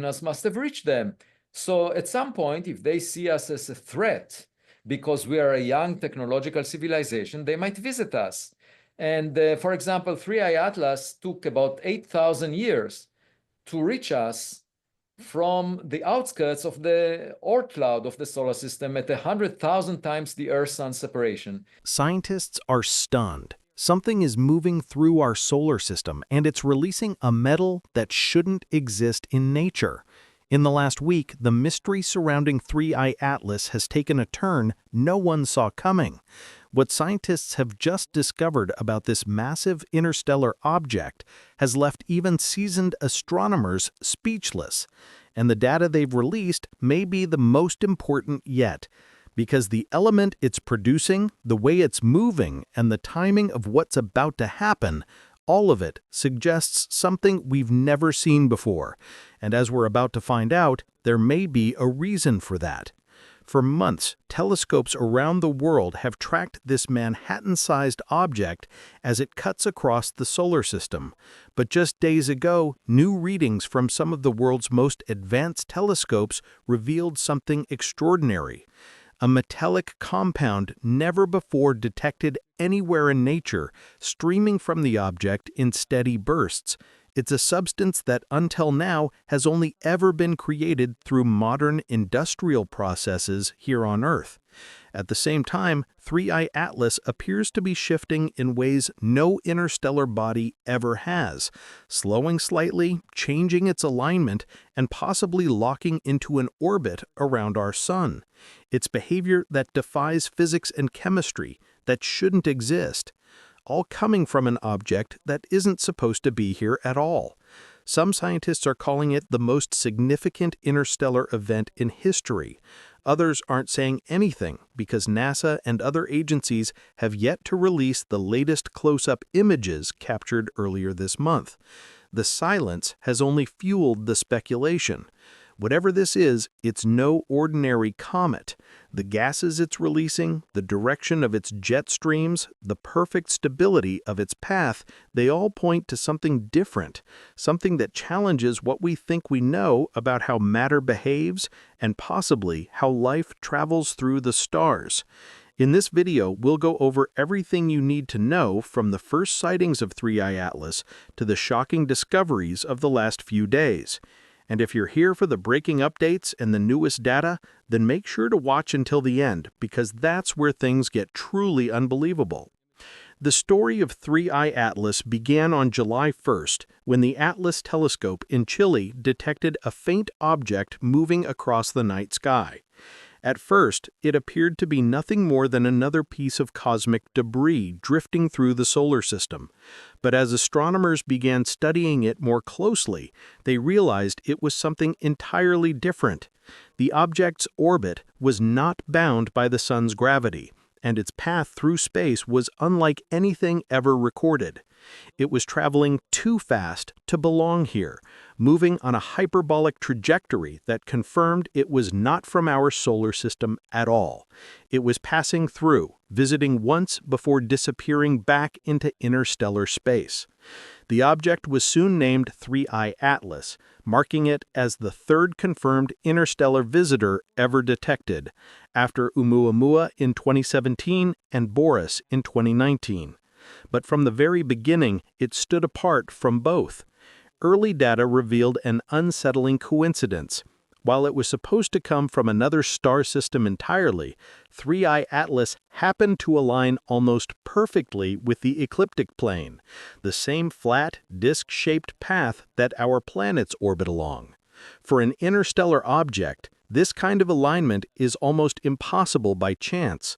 must have reached them. So at some point, if they see us as a threat, because we are a young technological civilization, they might visit us. And for example, 3I Atlas took about 8,000 years to reach us from the outskirts of the Oort cloud of the solar system at 100,000 times the Earth-Sun separation. Scientists are stunned. Something is moving through our solar system, and it's releasing a metal that shouldn't exist in nature. In the last week, the mystery surrounding 3I Atlas has taken a turn no one saw coming. What scientists have just discovered about this massive interstellar object has left even seasoned astronomers speechless. And the data they've released may be the most important yet, because the element it's producing, the way it's moving, and the timing of what's about to happen, all of it suggests something we've never seen before. And as we're about to find out, there may be a reason for that. For months, telescopes around the world have tracked this Manhattan-sized object as it cuts across the solar system. But just days ago, new readings from some of the world's most advanced telescopes revealed something extraordinary. A metallic compound never before detected anywhere in nature, streaming from the object in steady bursts. It's a substance that until now has only ever been created through modern industrial processes here on Earth. At the same time, 3I Atlas appears to be shifting in ways no interstellar body ever has, slowing slightly, changing its alignment, and possibly locking into an orbit around our Sun. It's behavior that defies physics and chemistry, that shouldn't exist, all coming from an object that isn't supposed to be here at all. Some scientists are calling it the most significant interstellar event in history. Others aren't saying anything because NASA and other agencies have yet to release the latest close-up images captured earlier this month. The silence has only fueled the speculation. Whatever this is, it's no ordinary comet. The gases it's releasing, the direction of its jet streams, the perfect stability of its path, they all point to something different, something that challenges what we think we know about how matter behaves and possibly how life travels through the stars. In this video, we'll go over everything you need to know from the first sightings of 3I Atlas to the shocking discoveries of the last few days. And if you're here for the breaking updates and the newest data, then make sure to watch until the end, because that's where things get truly unbelievable. The story of 3I Atlas began on July 1st, when the Atlas telescope in Chile detected a faint object moving across the night sky. At first, it appeared to be nothing more than another piece of cosmic debris drifting through the solar system. But as astronomers began studying it more closely, they realized it was something entirely different. The object's orbit was not bound by the sun's gravity, and its path through space was unlike anything ever recorded. It was traveling too fast to belong here, moving on a hyperbolic trajectory that confirmed it was not from our solar system at all. It was passing through, visiting once before disappearing back into interstellar space. The object was soon named 3I Atlas, marking it as the third confirmed interstellar visitor ever detected, after Oumuamua in 2017 and Boris in 2019. But from the very beginning, it stood apart from both. Early data revealed an unsettling coincidence. While it was supposed to come from another star system entirely, 3I Atlas happened to align almost perfectly with the ecliptic plane, the same flat, disc-shaped path that our planets orbit along. For an interstellar object, this kind of alignment is almost impossible by chance.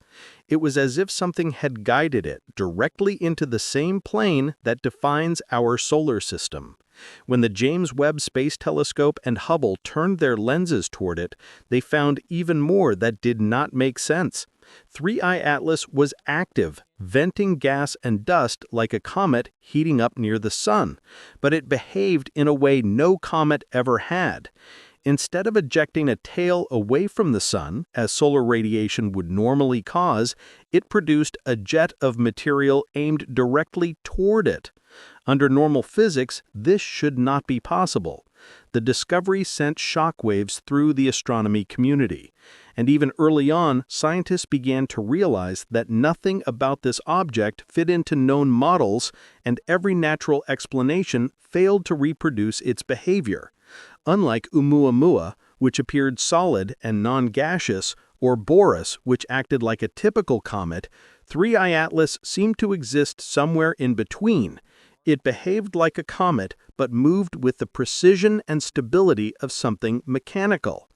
It was as if something had guided it directly into the same plane that defines our solar system. When the James Webb Space Telescope and Hubble turned their lenses toward it, they found even more that did not make sense. 3I Atlas was active, venting gas and dust like a comet heating up near the sun, but it behaved in a way no comet ever had. Instead of ejecting a tail away from the sun, as solar radiation would normally cause, it produced a jet of material aimed directly toward it. Under normal physics, this should not be possible. The discovery sent shockwaves through the astronomy community, and even early on, scientists began to realize that nothing about this object fit into known models, and every natural explanation failed to reproduce its behavior. Unlike Oumuamua, which appeared solid and non-gaseous, or Boris, which acted like a typical comet, 3I Atlas seemed to exist somewhere in between. It behaved like a comet, but moved with the precision and stability of something mechanical.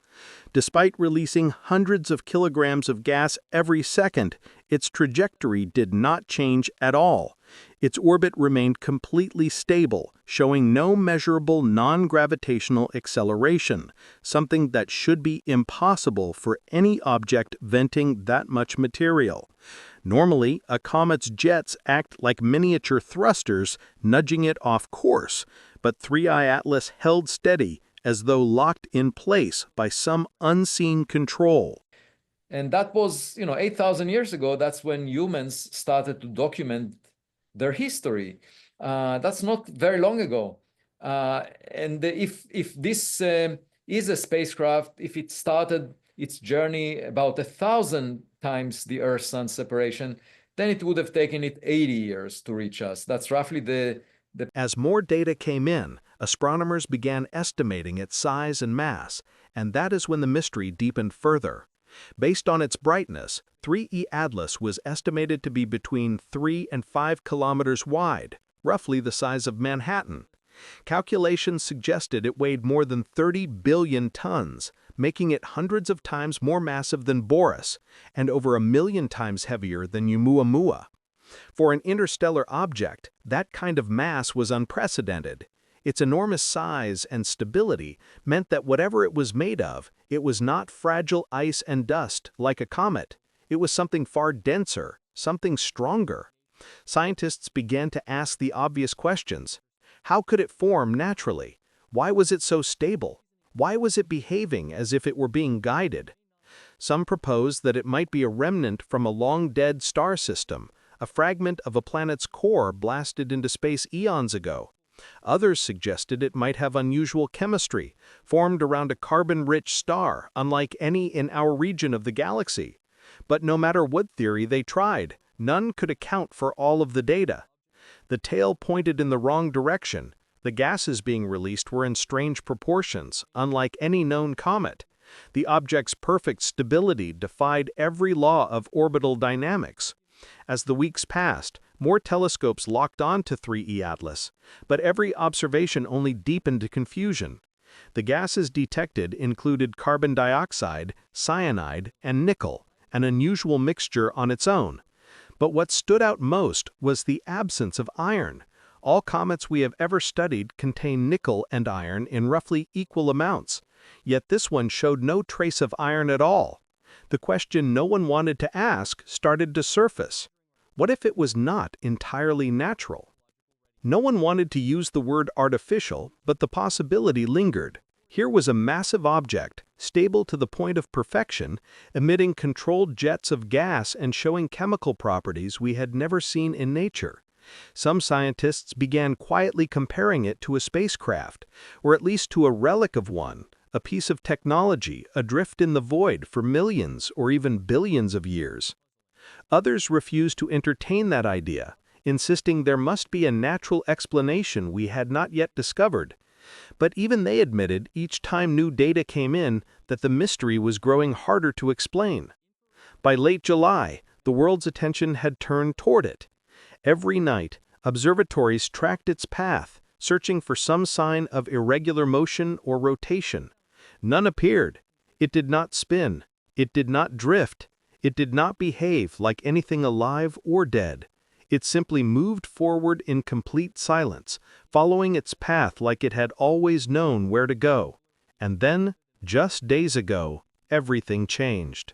Despite releasing hundreds of kilograms of gas every second, its trajectory did not change at all. Its orbit remained completely stable, showing no measurable non-gravitational acceleration, something that should be impossible for any object venting that much material. Normally, a comet's jets act like miniature thrusters, nudging it off course, but 3I Atlas held steady, as though locked in place by some unseen control. And that was, 8,000 years ago. That's when humans started to document their history. That's not very long ago. And if this is a spacecraft, if it started its journey about 1,000 times the Earth-Sun separation, then it would have taken it 80 years to reach us. That's roughly the As more data came in, astronomers began estimating its size and mass, and that is when the mystery deepened further. Based on its brightness, 3E Atlas was estimated to be between 3 and 5 kilometers wide, roughly the size of Manhattan. Calculations suggested it weighed more than 30 billion tons, making it hundreds of times more massive than Boris, and over 1 million times heavier than Oumuamua. For an interstellar object, that kind of mass was unprecedented. Its enormous size and stability meant that whatever it was made of, it was not fragile ice and dust like a comet. It was something far denser, something stronger. Scientists began to ask the obvious questions. How could it form naturally? Why was it so stable? Why was it behaving as if it were being guided? Some proposed that it might be a remnant from a long-dead star system, a fragment of a planet's core blasted into space eons ago. Others suggested it might have unusual chemistry, formed around a carbon-rich star, unlike any in our region of the galaxy. But no matter what theory they tried, none could account for all of the data. The tail pointed in the wrong direction. The gases being released were in strange proportions, unlike any known comet. The object's perfect stability defied every law of orbital dynamics. As the weeks passed, more telescopes locked on to 3E Atlas, but every observation only deepened the confusion. The gases detected included carbon dioxide, cyanide, and nickel, an unusual mixture on its own. But what stood out most was the absence of iron. All comets we have ever studied contain nickel and iron in roughly equal amounts, yet this one showed no trace of iron at all. The question no one wanted to ask started to surface. What if it was not entirely natural? No one wanted to use the word artificial, but the possibility lingered. Here was a massive object, stable to the point of perfection, emitting controlled jets of gas and showing chemical properties we had never seen in nature. Some scientists began quietly comparing it to a spacecraft, or at least to a relic of one, a piece of technology adrift in the void for millions or even billions of years. Others refused to entertain that idea, insisting there must be a natural explanation we had not yet discovered. But even they admitted each time new data came in that the mystery was growing harder to explain. By late July, the world's attention had turned toward it. Every night, observatories tracked its path, searching for some sign of irregular motion or rotation. None appeared. It did not spin. It did not drift. It did not behave like anything alive or dead. It simply moved forward in complete silence, following its path like it had always known where to go. And then, just days ago, everything changed.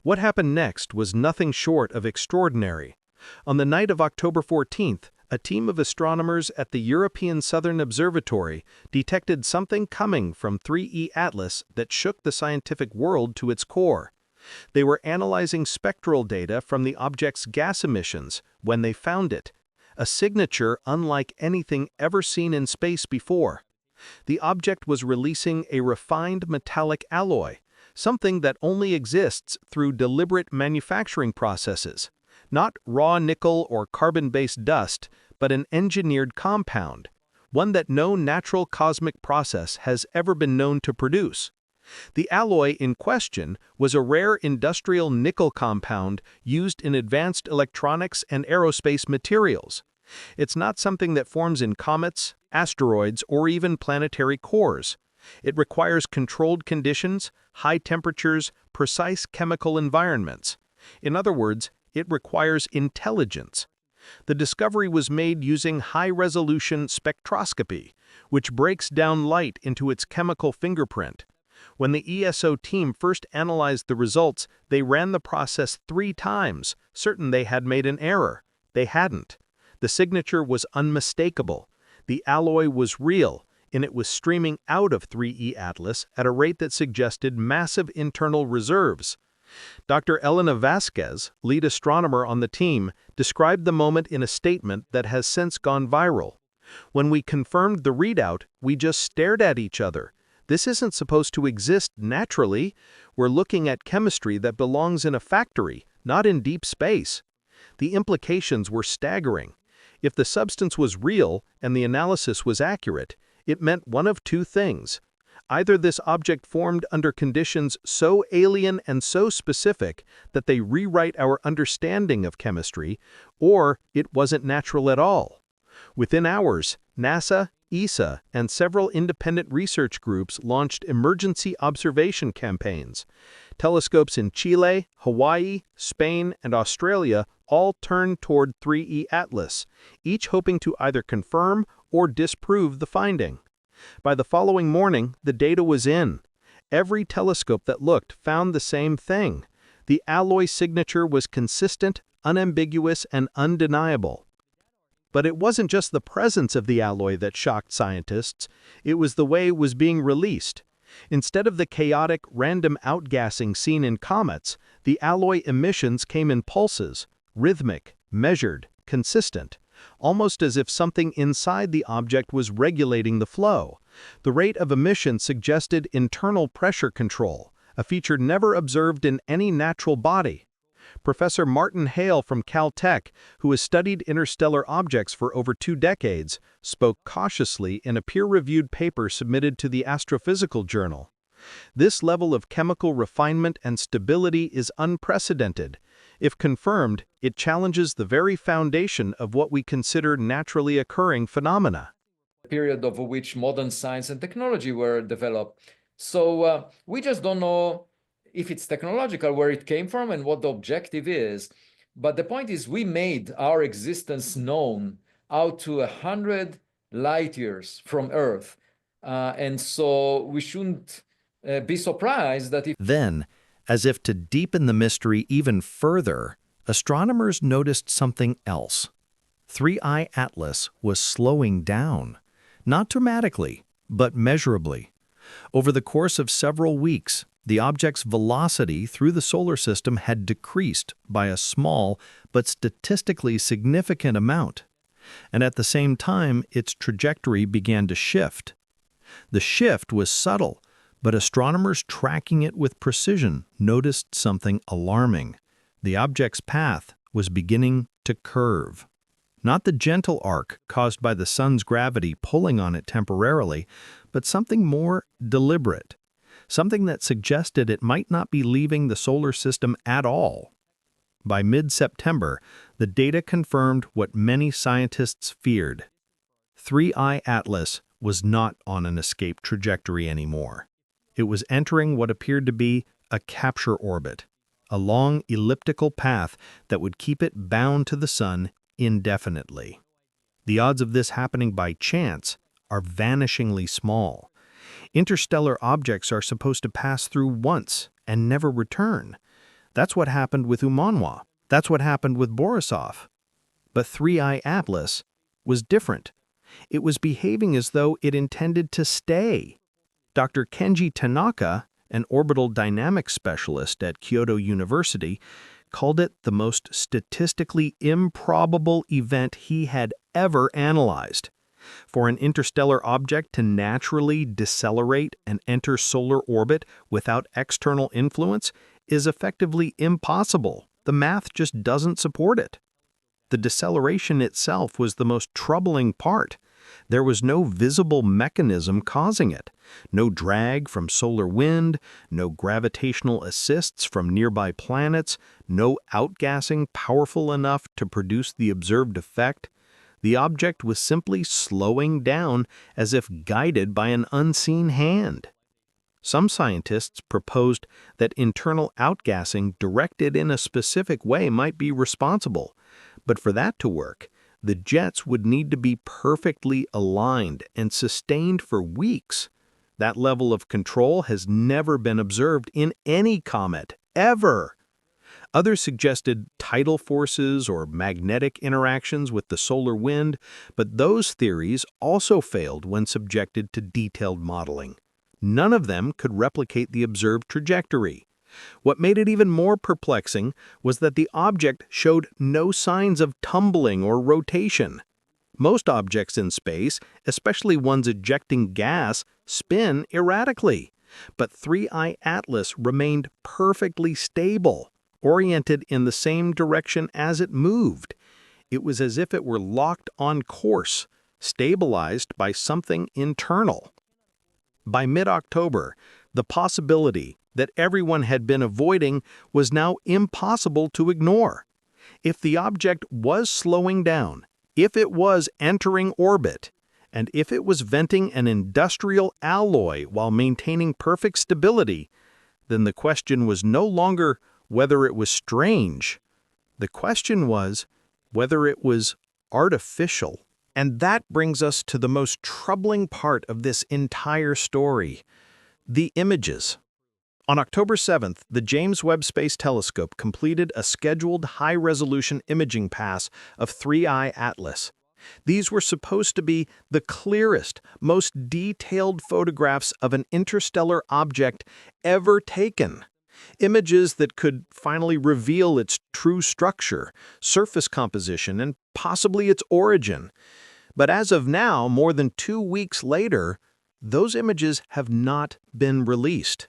What happened next was nothing short of extraordinary. On the night of October 14th, a team of astronomers at the European Southern Observatory detected something coming from 3E Atlas that shook the scientific world to its core. They were analyzing spectral data from the object's gas emissions when they found it, a signature unlike anything ever seen in space before. The object was releasing a refined metallic alloy, something that only exists through deliberate manufacturing processes. Not raw nickel or carbon-based dust, but an engineered compound, one that no natural cosmic process has ever been known to produce. The alloy in question was a rare industrial nickel compound used in advanced electronics and aerospace materials. It's not something that forms in comets, asteroids, or even planetary cores. It requires controlled conditions, high temperatures, precise chemical environments. In other words, it requires intelligence. The discovery was made using high-resolution spectroscopy, which breaks down light into its chemical fingerprint. When the ESO team first analyzed the results, they ran the process 3 times, certain they had made an error. They hadn't. The signature was unmistakable. The alloy was real, and it was streaming out of 3E Atlas at a rate that suggested massive internal reserves. Dr. Elena Vasquez, lead astronomer on the team, described the moment in a statement that has since gone viral. "When we confirmed the readout, we just stared at each other. This isn't supposed to exist naturally. We're looking at chemistry that belongs in a factory, not in deep space." The implications were staggering. If the substance was real and the analysis was accurate, it meant one of 2 things. Either this object formed under conditions so alien and so specific that they rewrite our understanding of chemistry, or it wasn't natural at all. Within hours, NASA, ESA, and several independent research groups launched emergency observation campaigns. Telescopes in Chile, Hawaii, Spain, and Australia all turned toward 3E Atlas, each hoping to either confirm or disprove the finding. By the following morning, the data was in. Every telescope that looked found the same thing. The alloy signature was consistent, unambiguous, and undeniable. But it wasn't just the presence of the alloy that shocked scientists, it was the way it was being released. Instead of the chaotic, random outgassing seen in comets, the alloy emissions came in pulses, rhythmic, measured, consistent, almost as if something inside the object was regulating the flow. The rate of emission suggested internal pressure control, a feature never observed in any natural body. Professor Martin Hale from Caltech, who has studied interstellar objects for over 2 decades, spoke cautiously in a peer-reviewed paper submitted to the Astrophysical Journal. "This level of chemical refinement and stability is unprecedented. If confirmed, it challenges the very foundation of what we consider naturally occurring phenomena." Period over which modern science and technology were developed. So we just don't know if it's technological, where it came from, and what the objective is. But the point is, we made our existence known out to 100 light years from Earth. And so we shouldn't be surprised that if... Then, as if to deepen the mystery even further, astronomers noticed something else. 3I Atlas was slowing down, not dramatically, but measurably. Over the course of several weeks, the object's velocity through the solar system had decreased by a small but statistically significant amount. And at the same time, its trajectory began to shift. The shift was subtle, but astronomers tracking it with precision noticed something alarming. The object's path was beginning to curve. Not the gentle arc caused by the sun's gravity pulling on it temporarily, but something more deliberate. Something that suggested it might not be leaving the solar system at all. By mid-September, the data confirmed what many scientists feared. 3I Atlas was not on an escape trajectory anymore. It was entering what appeared to be a capture orbit, a long elliptical path that would keep it bound to the sun indefinitely. The odds of this happening by chance are vanishingly small. Interstellar objects are supposed to pass through once and never return. That's what happened with Umanwa. That's what happened with Borisov. But 3I Atlas was different. It was behaving as though it intended to stay. Dr. Kenji Tanaka, an orbital dynamics specialist at Kyoto University, called it the most statistically improbable event he had ever analyzed. For an interstellar object to naturally decelerate and enter solar orbit without external influence is effectively impossible. The math just doesn't support it. The deceleration itself was the most troubling part. There was no visible mechanism causing it. No drag from solar wind, no gravitational assists from nearby planets, no outgassing powerful enough to produce the observed effect. The object was simply slowing down as if guided by an unseen hand. Some scientists proposed that internal outgassing directed in a specific way might be responsible, but for that to work, the jets would need to be perfectly aligned and sustained for weeks. That level of control has never been observed in any comet, ever. Others suggested tidal forces or magnetic interactions with the solar wind, but those theories also failed when subjected to detailed modeling. None of them could replicate the observed trajectory. What made it even more perplexing was that the object showed no signs of tumbling or rotation. Most objects in space, especially ones ejecting gas, spin erratically. But 3I Atlas remained perfectly stable, oriented in the same direction as it moved. It was as if it were locked on course, stabilized by something internal. By mid-October, the possibility that everyone had been avoiding was now impossible to ignore. If the object was slowing down, if it was entering orbit, and if it was venting an industrial alloy while maintaining perfect stability, then the question was no longer whether it was strange. The question was whether it was artificial. And that brings us to the most troubling part of this entire story: the images. On October 7th, the James Webb Space Telescope completed a scheduled high-resolution imaging pass of 3I Atlas. These were supposed to be the clearest, most detailed photographs of an interstellar object ever taken. Images that could finally reveal its true structure, surface composition, and possibly its origin. But as of now, more than 2 weeks later, those images have not been released.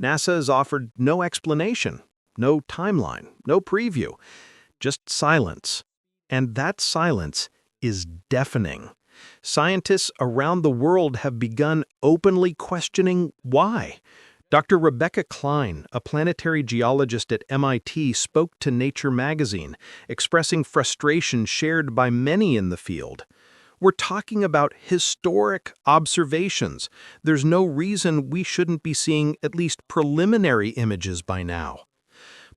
NASA has offered no explanation, no timeline, no preview, just silence. And that silence is deafening. Scientists around the world have begun openly questioning why. Dr. Rebecca Klein, a planetary geologist at MIT, spoke to Nature magazine, expressing frustration shared by many in the field. We're talking about historic observations. There's no reason we shouldn't be seeing at least preliminary images by now.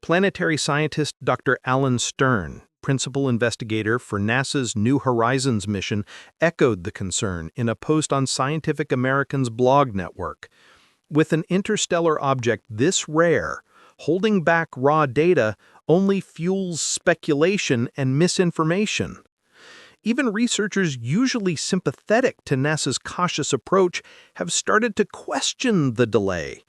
Planetary scientist Dr. Alan Stern, principal investigator for NASA's New Horizons mission, echoed the concern in a post on Scientific American's blog network. With an interstellar object this rare, holding back raw data only fuels speculation and misinformation. Even researchers usually sympathetic to NASA's cautious approach have started to question the delay.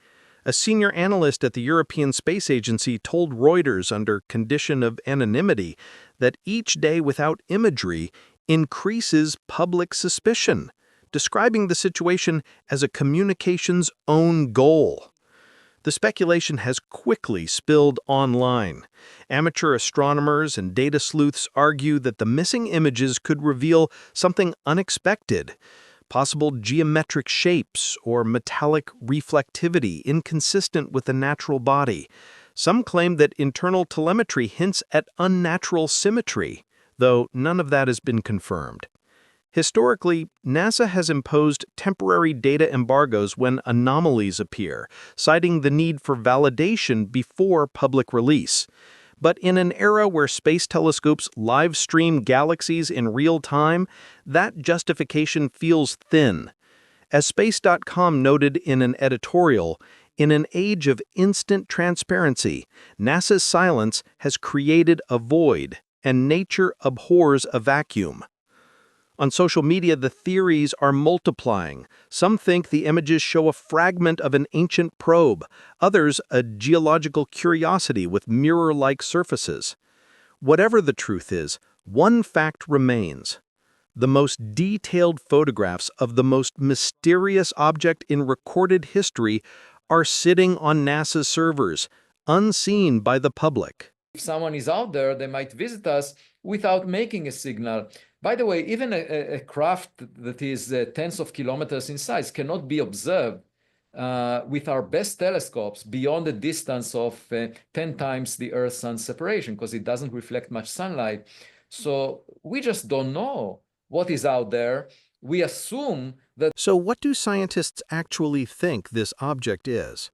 A senior analyst at the European Space Agency told Reuters under condition of anonymity that each day without imagery increases public suspicion, describing the situation as a communication's own goal. The speculation has quickly spilled online. Amateur astronomers and data sleuths argue that the missing images could reveal something unexpected, possible geometric shapes or metallic reflectivity inconsistent with the natural body. Some claim that internal telemetry hints at unnatural symmetry, though none of that has been confirmed. Historically, NASA has imposed temporary data embargoes when anomalies appear, citing the need for validation before public release. But in an era where space telescopes live stream galaxies in real time, that justification feels thin. As Space.com noted in an editorial, in an age of instant transparency, NASA's silence has created a void, and nature abhors a vacuum. On social media, the theories are multiplying. Some think the images show a fragment of an ancient probe, others a geological curiosity with mirror-like surfaces. Whatever the truth is, one fact remains. The most detailed photographs of the most mysterious object in recorded history are sitting on NASA's servers, unseen by the public. If someone is out there, they might visit us without making a signal. By the way, even a craft that is tens of kilometers in size cannot be observed with our best telescopes beyond a distance of 10 times the Earth-Sun separation, because it doesn't reflect much sunlight. So we just don't know what is out there. We assume that. So what do scientists actually think this object is?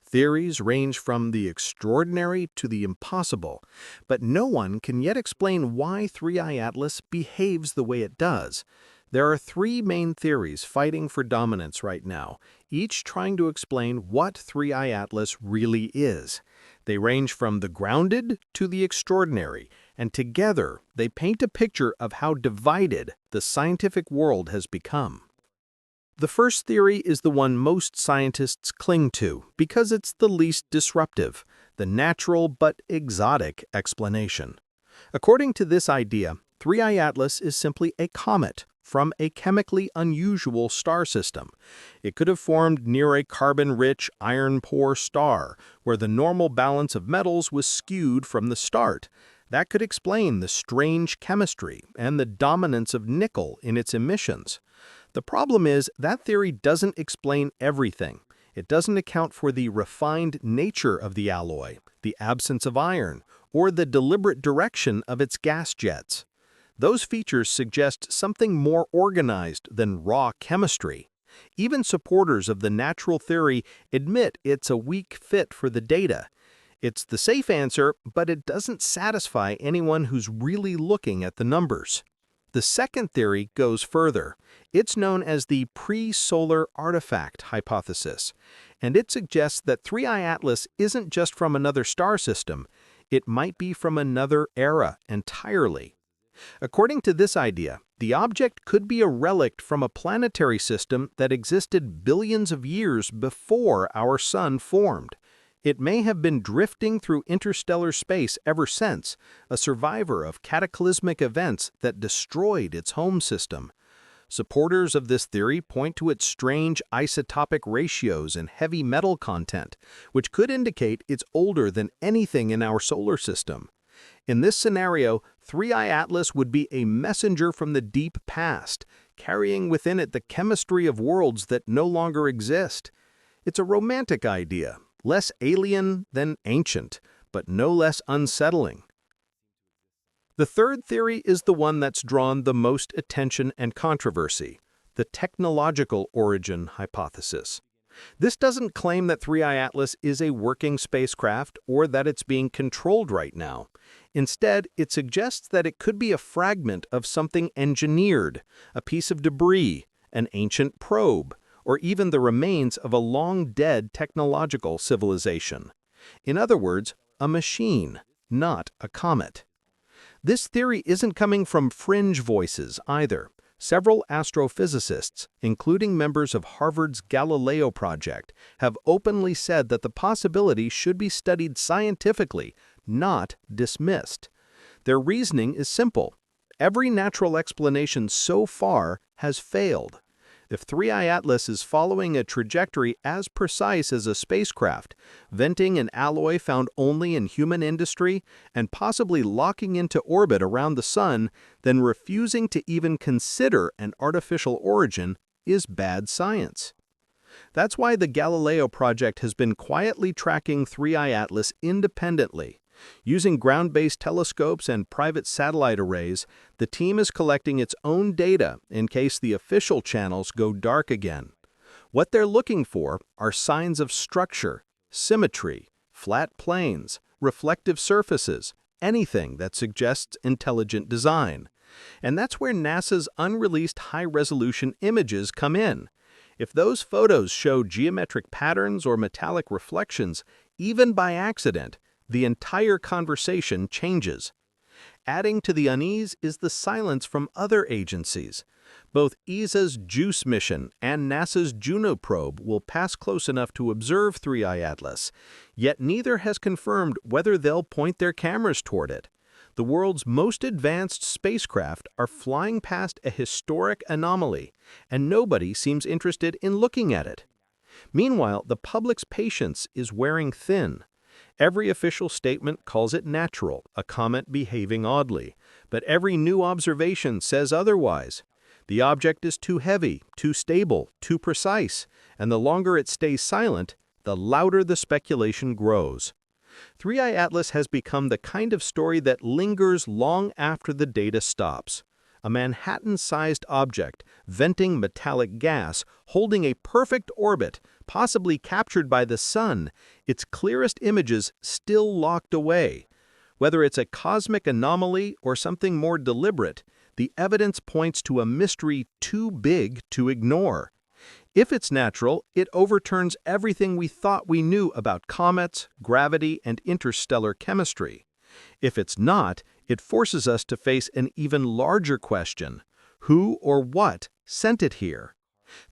Theories range from the extraordinary to the impossible, but no one can yet explain why 3I Atlas behaves the way it does. There are three main theories fighting for dominance right now, each trying to explain what 3I Atlas really is. They range from the grounded to the extraordinary, and together they paint a picture of how divided the scientific world has become. The first theory is the one most scientists cling to because it's the least disruptive, the natural but exotic explanation. According to this idea, 3I Atlas is simply a comet from a chemically unusual star system. It could have formed near a carbon-rich, iron-poor star, where the normal balance of metals was skewed from the start. That could explain the strange chemistry and the dominance of nickel in its emissions. The problem is that theory doesn't explain everything. It doesn't account for the refined nature of the alloy, the absence of iron, or the deliberate direction of its gas jets. Those features suggest something more organized than raw chemistry. Even supporters of the natural theory admit it's a weak fit for the data. It's the safe answer, but it doesn't satisfy anyone who's really looking at the numbers. The second theory goes further. It's known as the pre-solar artifact hypothesis, and it suggests that 3I Atlas isn't just from another star system, it might be from another era entirely. According to this idea, the object could be a relic from a planetary system that existed billions of years before our Sun formed. It may have been drifting through interstellar space ever since, a survivor of cataclysmic events that destroyed its home system. Supporters of this theory point to its strange isotopic ratios and heavy metal content, which could indicate it's older than anything in our solar system. In this scenario, 3I Atlas would be a messenger from the deep past, carrying within it the chemistry of worlds that no longer exist. It's a romantic idea, less alien than ancient, but no less unsettling. The third theory is the one that's drawn the most attention and controversy, the technological origin hypothesis. This doesn't claim that 3I Atlas is a working spacecraft or that it's being controlled right now. Instead, it suggests that it could be a fragment of something engineered, a piece of debris, an ancient probe, or even the remains of a long-dead technological civilization. In other words, a machine, not a comet. This theory isn't coming from fringe voices either. Several astrophysicists, including members of Harvard's Galileo Project, have openly said that the possibility should be studied scientifically, not dismissed. Their reasoning is simple. Every natural explanation so far has failed. If 3I Atlas is following a trajectory as precise as a spacecraft, venting an alloy found only in human industry, and possibly locking into orbit around the Sun, then refusing to even consider an artificial origin is bad science. That's why the Galileo Project has been quietly tracking 3I Atlas independently. Using ground-based telescopes and private satellite arrays, the team is collecting its own data in case the official channels go dark again. What they're looking for are signs of structure, symmetry, flat planes, reflective surfaces, anything that suggests intelligent design. And that's where NASA's unreleased high-resolution images come in. If those photos show geometric patterns or metallic reflections, even by accident, the entire conversation changes. Adding to the unease is the silence from other agencies. Both ESA's JUICE mission and NASA's Juno probe will pass close enough to observe 3I Atlas, yet neither has confirmed whether they'll point their cameras toward it. The world's most advanced spacecraft are flying past a historic anomaly, and nobody seems interested in looking at it. Meanwhile, the public's patience is wearing thin. Every official statement calls it natural, a comet behaving oddly, but every new observation says otherwise. The object is too heavy, too stable, too precise, and the longer it stays silent, the louder the speculation grows. 3i Atlas has become the kind of story that lingers long after the data stops. A Manhattan-sized object, venting metallic gas, holding a perfect orbit, possibly captured by the sun, its clearest images still locked away. Whether it's a cosmic anomaly or something more deliberate, the evidence points to a mystery too big to ignore. If it's natural, it overturns everything we thought we knew about comets, gravity, and interstellar chemistry. If it's not, it forces us to face an even larger question: who or what sent it here?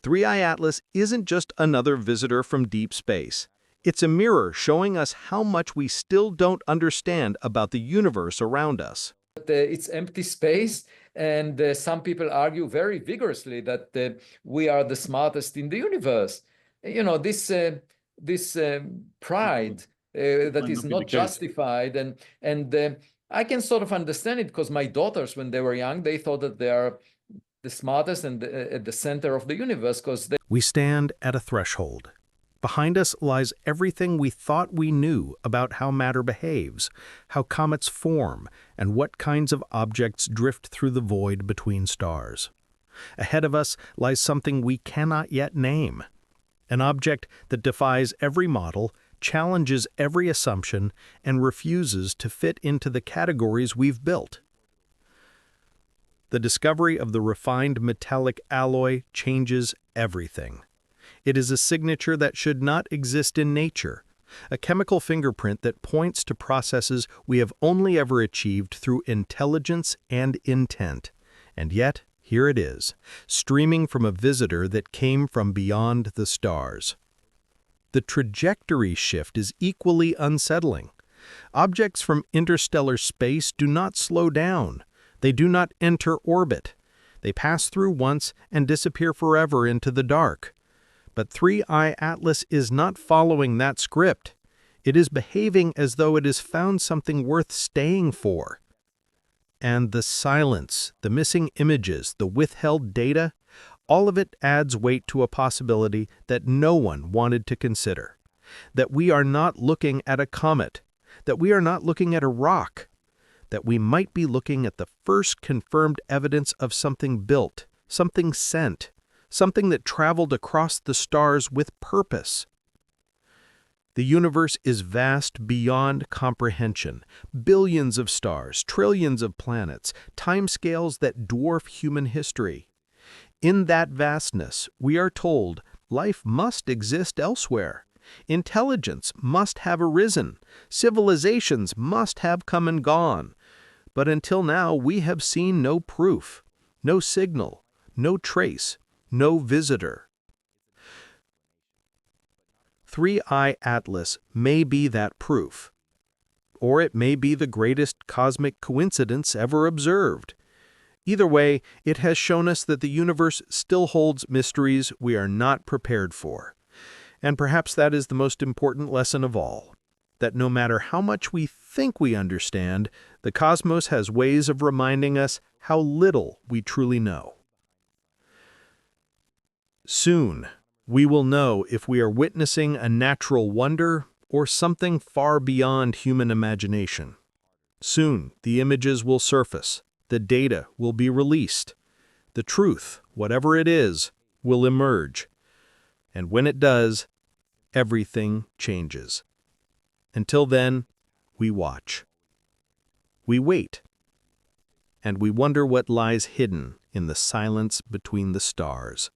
3i Atlas isn't just another visitor from deep space. It's a mirror showing us how much we still don't understand about the universe around us. It's empty space, and some people argue very vigorously that we are the smartest in the universe. You know, this pride that Might is not be the not case. justified, and I can sort of understand it, because my daughters, when they were young, they thought that they are the smartest and at the center of the universe, because We stand at a threshold. Behind us lies everything we thought we knew about how matter behaves, how comets form, and what kinds of objects drift through the void between stars. Ahead of us lies something we cannot yet name, an object that defies every model, challenges every assumption, and refuses to fit into the categories we've built. The discovery of the refined metallic alloy changes everything. It is a signature that should not exist in nature, a chemical fingerprint that points to processes we have only ever achieved through intelligence and intent. And yet, here it is, streaming from a visitor that came from beyond the stars. The trajectory shift is equally unsettling. Objects from interstellar space do not slow down. They do not enter orbit. They pass through once and disappear forever into the dark. But 3i Atlas is not following that script. It is behaving as though it has found something worth staying for. And the silence, the missing images, the withheld data, all of it adds weight to a possibility that no one wanted to consider. That we are not looking at a comet, that we are not looking at a rock, that we might be looking at the first confirmed evidence of something built, something sent, something that traveled across the stars with purpose. The universe is vast beyond comprehension. Billions of stars, trillions of planets, timescales that dwarf human history. In that vastness, we are told life must exist elsewhere. Intelligence must have arisen. Civilizations must have come and gone. But until now, we have seen no proof, no signal, no trace, no visitor. 3i Atlas may be that proof, or it may be the greatest cosmic coincidence ever observed. Either way, it has shown us that the universe still holds mysteries we are not prepared for. And perhaps that is the most important lesson of all, that no matter how much we think we understand, the cosmos has ways of reminding us how little we truly know. Soon, we will know if we are witnessing a natural wonder or something far beyond human imagination. Soon, the images will surface, the data will be released. The truth, whatever it is, will emerge. And when it does, everything changes. Until then, we watch. We wait. And we wonder what lies hidden in the silence between the stars.